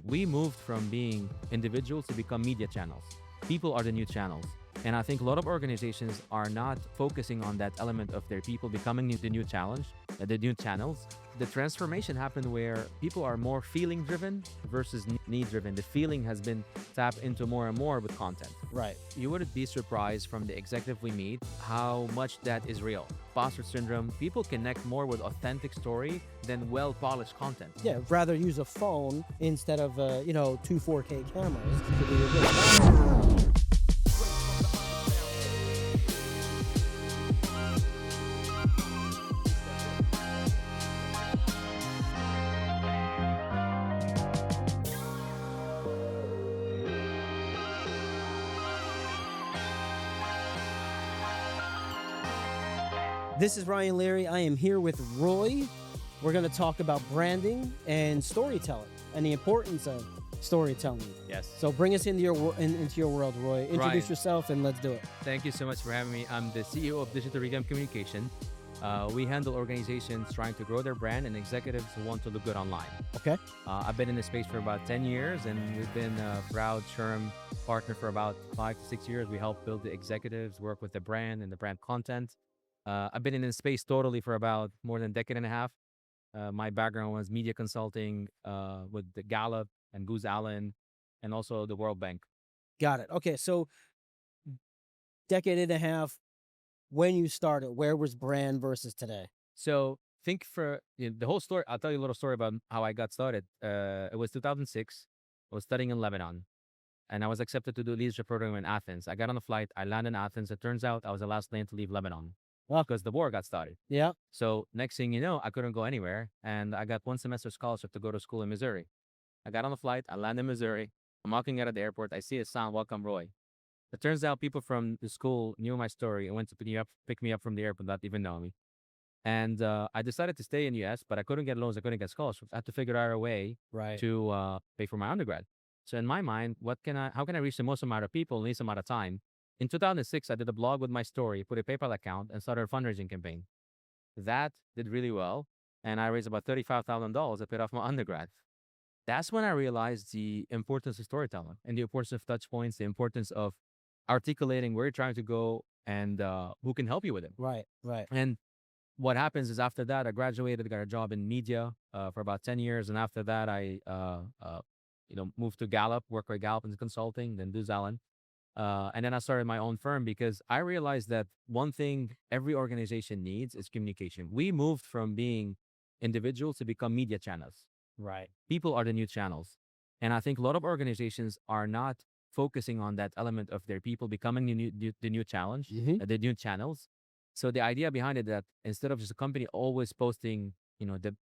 We moved from being individuals to become media channels. People are the new channels. And I think a lot of organizations are not focusing on that element of their people becoming the new challenge, the new channels. The transformation happened where people are more feeling driven versus need driven. The feeling has been tapped into more and more with content. Right. You wouldn't be surprised from the executive we meet how much that is real. Imposter syndrome, people connect more with authentic story than well-polished content. Yeah, rather use a phone instead of, two 4K cameras to do your business. This is Ryan Leary. I am here with Roy. We're going to talk about branding and storytelling and the importance of storytelling. Yes. So bring us into your world, Roy. Introduce Ryan. yourself and let's do it. Thank you so much for having me. I'm the CEO of Digital Regam Communication. We handle organizations trying to grow their brand and executives who want to look good online. Okay. I've been in this space for about 10 years, and we've been a proud SHRM partner for about 5 to 6 years. We help build the executives, work with the brand and the brand content. I've been in this space totally for about more than a decade and a half. My background was media consulting with the Gallup and Booz Allen, and also the World Bank. Got it. Okay, so decade and a half, when you started, where was brand versus today? So think for the whole story. I'll tell you a little story about how I got started. It was 2006. I was studying in Lebanon, and I was accepted to do a leadership program in Athens. I got on a flight. I landed in Athens. It turns out I was the last plane to leave Lebanon because the war got started. Yeah. So next thing you know, I couldn't go anywhere, and I got 1 semester scholarship to go to school in Missouri. I got on the flight. I landed in Missouri. I'm walking out of the airport. I see a sign, "Welcome, Roy." It turns out people from the school knew my story and went to pick me up from the airport without even knowing me. And I decided to stay in the U.S., but I couldn't get loans. I couldn't get scholarships. I had to figure out a way Right. to pay for my undergrad. So in my mind, how can I reach the most amount of people in the least amount of time? In 2006, I did a blog with my story, put a PayPal account, and started a fundraising campaign. That did really well, and I raised about $35,000 to pay off my undergrad. That's when I realized the importance of storytelling and the importance of touch points, the importance of articulating where you're trying to go and who can help you with it. Right. Right. And what happens is after that, I graduated, got a job in media for about 10 years. And after that, I moved to Gallup, worked with Gallup in consulting, then Booz Allen. And then I started my own firm because I realized that one thing every organization needs is communication. We moved from being individuals to become media channels. Right. People are the new channels. And I think a lot of organizations are not focusing on that element of their people becoming the new challenge, the new channels. So the idea behind it that instead of just a company always posting,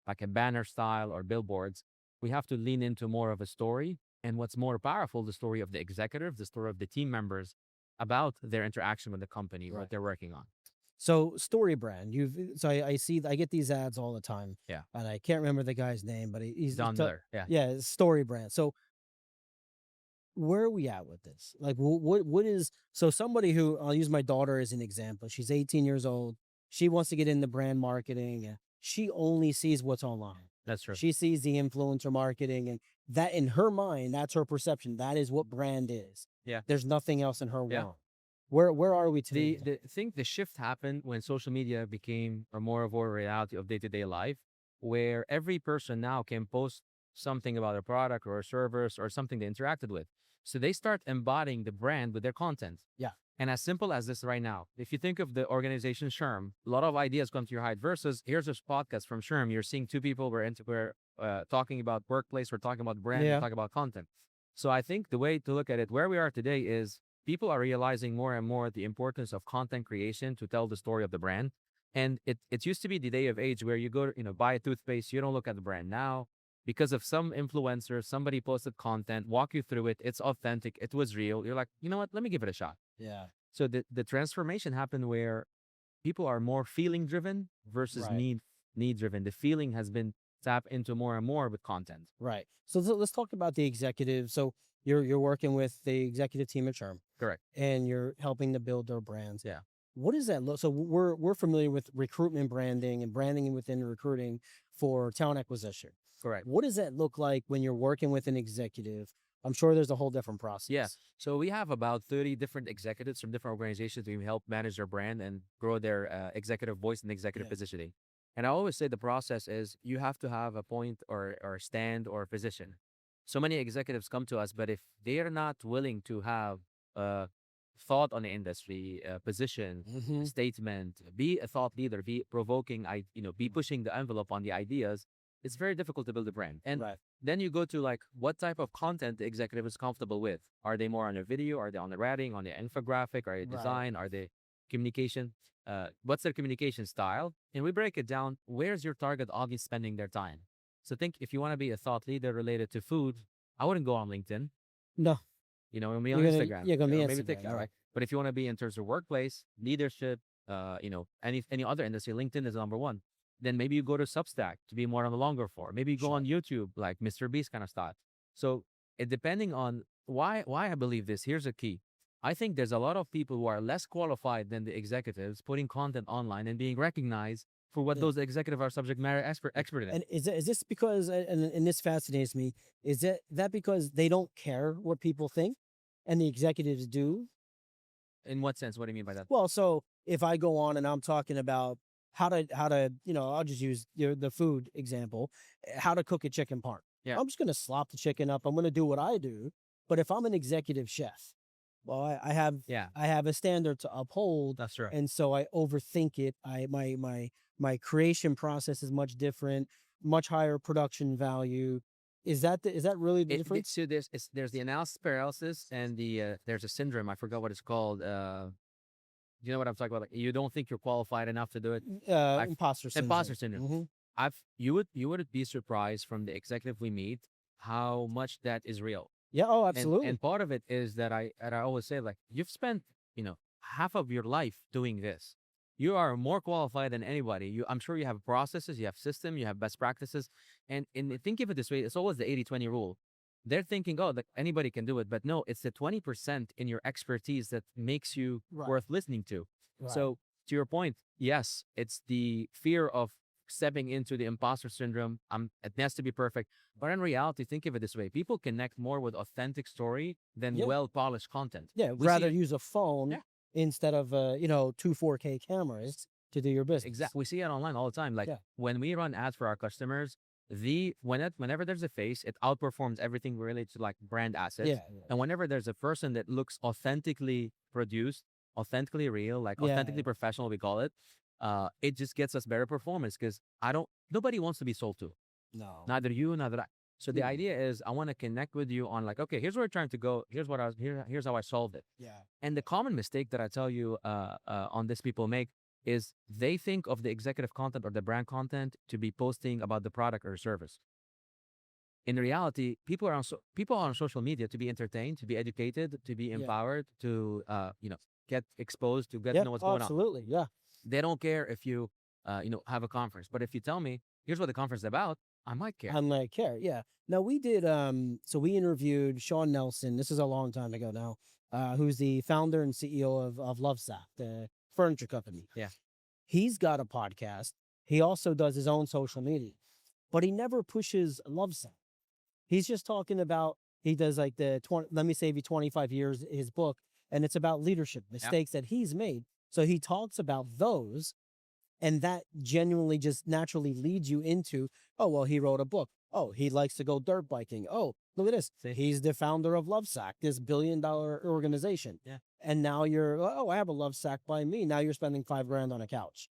like a banner style or billboards, we have to lean into more of a story. And what's more powerful, the story of the executive, the story of the team members about their interaction with the company, what they're working on. So story brand, I get these ads all the time. Yeah. And I can't remember the guy's name, but he's Don Miller. Yeah. Yeah, it's story brand. So where are we at with this? Like, what is, so somebody who, I'll use my daughter as an example. She's 18 years old. She wants to get into brand marketing. She only sees what's online. That's true. She sees the influencer marketing, and that in her mind, that's her perception. That is what brand is. Yeah. There's nothing else in her Yeah. world. Where are we today? The shift happened when social media became more of a reality of day-to-day life, where every person now can post something about a product or a service or something they interacted with. So they start embodying the brand with their content. Yeah. And as simple as this right now, if you think of the organization SHRM, a lot of ideas come to your head versus here's this podcast from SHRM. You're seeing two people, we're talking about workplace, we're talking about brand, we're talking about content. So I think the way to look at it, where we are today is people are realizing more and more the importance of content creation to tell the story of the brand. And it used to be the day of age where you go to, buy a toothpaste, you don't look at the brand. Now, because of some influencer, somebody posted content, walk you through it, it's authentic, it was real. You're like, you know what, let me give it a shot. Yeah. So the transformation happened where people are more feeling driven versus need driven. The feeling has been tapped into more and more with content. Right. So let's talk about the executive. So you're working with the executive team at SHRM. Correct. And you're helping to build their brands. Yeah. What does that look? So we're familiar with recruitment branding and branding within recruiting for talent acquisition. Correct. What does that look like when you're working with an executive? I'm sure there's a whole different process. Yeah. So we have about 30 different executives from different organizations to help manage their brand and grow their executive voice and executive Yeah. positioning. And I always say the process is you have to have a point or stand or position. So many executives come to us, but if they are not willing to have a thought on the industry, position, Mm-hmm. statement, be a thought leader, be provoking, be pushing the envelope on the ideas, it's very difficult to build a brand. And Right. then you go to like what type of content the executive is comfortable with. Are they more on the video? Are they on the writing, on the infographic? Are they Right. design? Are they communication? What's their communication style? And we break it down. Where's your target audience spending their time? So think if you want to be a thought leader related to food, I wouldn't go on LinkedIn. No, Be on Instagram. you're gonna be Or maybe Instagram, TikTok, yeah. right? But if you want to be in terms of workplace, leadership, any other industry, LinkedIn is number one. Then maybe you go to Substack to be more on the longer form. Maybe you go Sure. on YouTube, like Mr. Beast kind of stuff. So it depending on why I believe this. Here's a key. I think there's a lot of people who are less qualified than the executives putting content online and being recognized for what Yeah. those executive are subject matter expert in. And is this because and this fascinates me? Is that because they don't care what people think, and the executives do? In what sense? What do you mean by that? Well, so if I go on and I'm talking about how to I'll just use the food example, how to cook a chicken parm. Yeah. I'm just gonna slop the chicken up. I'm gonna do what I do. But if I'm an executive chef, well, I have Yeah, I have a standard to uphold, that's right. and so I overthink it. My creation process is much different, much higher production value. Is that really the difference? So there's the analysis paralysis and there's a syndrome. I forgot what it's called. You know what I'm talking about? Like you don't think you're qualified enough to do it. Imposter syndrome. Imposter syndrome. Mhm. You would be surprised from the executive we meet how much that is real. Yeah. Oh, And absolutely. and part of it is that I always say like you've spent half of your life doing this. You are more qualified than anybody. I'm sure you have processes, you have system, you have best practices, and think of it this way: it's always the 80-20 rule. They're thinking, oh, like anybody can do it, but no, it's the 20% in your expertise that makes you Right. worth listening to. Right. So to your point, yes, it's the fear of stepping into the imposter syndrome. It has to be perfect. But in reality, think of it this way. People connect more with authentic story than Yeah. well-polished content. Yeah, We see rather it- use a phone Yeah. instead of two 4K cameras to do your business. Exactly. We see it online all the time. Like Yeah. when we run ads for our customers, whenever there's a face, it outperforms everything related to like brand assets. Yeah. And whenever there's a person that looks authentically produced, authentically real, like Yeah, authentically yeah. professional, we call it, it just gets us better performance because nobody wants to be sold to. No. Neither you, neither I. So the Mm. idea is I want to connect with you on like, okay, here's where we're trying to go. Here's how I solved it. Yeah. And the common mistake that I tell you on this people make is they think of the executive content or the brand content to be posting about the product or service. In reality, people are on social media to be entertained, to be educated, to be Yeah. empowered, to get exposed, to get Yeah. to know what's going on. Absolutely. Yeah. They don't care if you have a conference, but if you tell me here's what the conference is about, I might care. I might care. Yeah. Now we did. So we interviewed Sean Nelson. This is a long time ago now. Who's the founder and CEO of Lovesac, the furniture company. Yeah. He's got a podcast. He also does his own social media, but he never pushes Lovesac. He's just talking about he does like the 20. Let me save you 25 years. His book, and it's about leadership mistakes that he's made. So he talks about those. And that genuinely just naturally leads you into, oh, well, he wrote a book. Oh, he likes to go dirt biking. Oh, look at this. See? He's the founder of Lovesac, this billion-dollar organization. Yeah. And now you're, oh, I have a Lovesac by me. Now you're spending $5,000 on a couch.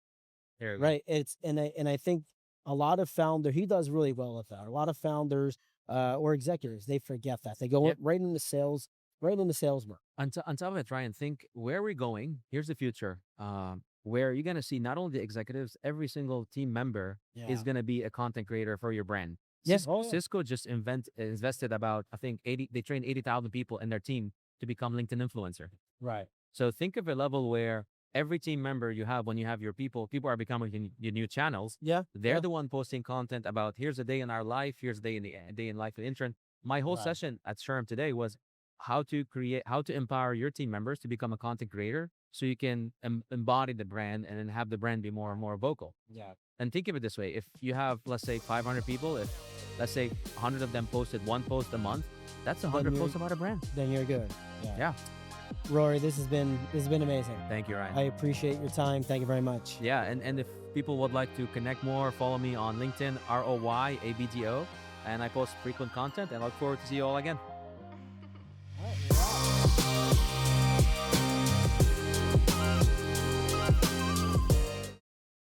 There we go. Right. And I think a lot of he does really well with that. A lot of founders or executives, they forget that. They go Yep. right into sales mode. On top of it, Ryan, think where we're going. Here's the future. Where you're gonna see not only the executives, every single team member is gonna be a content creator for your brand. Yes. Oh, yeah. Cisco just invested about I think 80. They trained 80,000 people in their team to become LinkedIn influencer. Right. So think of a level where every team member you have, when you have your people are becoming your new channels. Yeah. They're yeah. the one posting content about here's a day in our life, here's a day in life of the intern. My whole Right. session at Sherm today was how to empower your team members to become a content creator, so you can embody the brand and then have the brand be more and more vocal. Yeah. And think of it this way: if you have, let's say, 500 people, if let's say 100 of them posted one post a month, that's 100 posts about a brand. Then you're good. Yeah. Rory, this has been amazing. Thank you, Ryan. I appreciate your time. Thank you very much. Yeah, and if people would like to connect more, follow me on LinkedIn, ROYABDO, and I post frequent content, and I look forward to see you all again.